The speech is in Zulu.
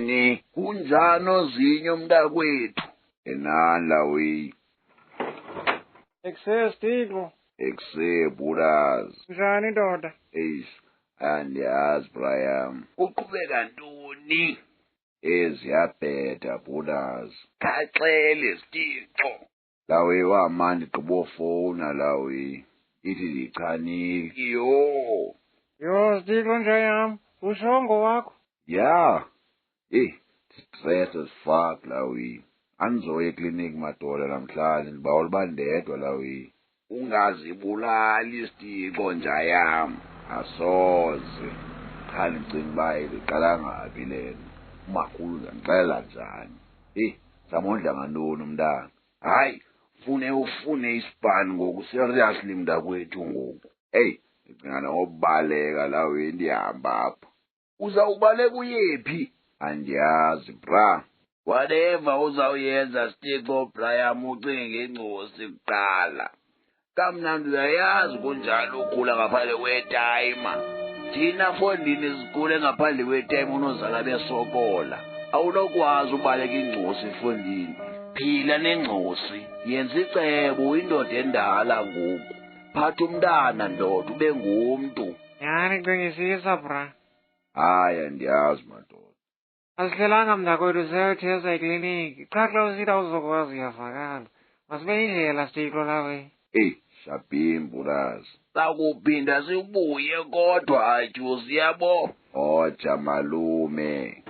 ntoni? Kunjani ozinyo mntakwethu? Enani lawi. Excess Tiko. Eksebulazi. Njani ndoda? Eish, andiyazi Brian. Uqhubeka ntoni? Eziyabheda bulazi. Khaxele Stixo. Lawi wamandi gqibofowuna lawi. Ithi ndichanile. Yo, Tiko nje yam. Ushongo wakho? Ya. Stress as fuck lawi. Andizoya ekliniki madoda namhlanje ndibawela uba ndedwa lawi. Ungazibulali Stixo nja yam. Asoze. Cha ndicinga uba iliqala ngaphi lena. Umakhulu uzandixelela njani? Samondla ngantoni umntana? Hayi, ufune isipani ngoku seriously mntakwethu ngoku. Ndicinga nokubaleka lawe ndihamba apha. Uzawubaleka uyephi? Andiyazi bra. Whatever uzawuyenza Stixo Brian ucinge ngengcosi kuqala. Kamnandi uyayazi kunjalo ukhula ngaphandle kwetayima. Thina fondini sikhule ngaphandle kwetayima unozala besokola. Awunokwazi ubaleka ingcosi efondini. Phila nengcosi. Yenza icebo indoda endala ngoku. Phatha umntana ndoda ube ngumntu. Yani cingisisa bra. Hayi andiyazi madoda. Asihlelanga mntakwethu seyotheza ekliniki. Cha xa usithi awuzokwazi uyavakala. Masibe indlela Tiko lawe. Shabhimbu lazi. Sakuphinda sibuye kodwa atyuzi yabo. Hoja malume.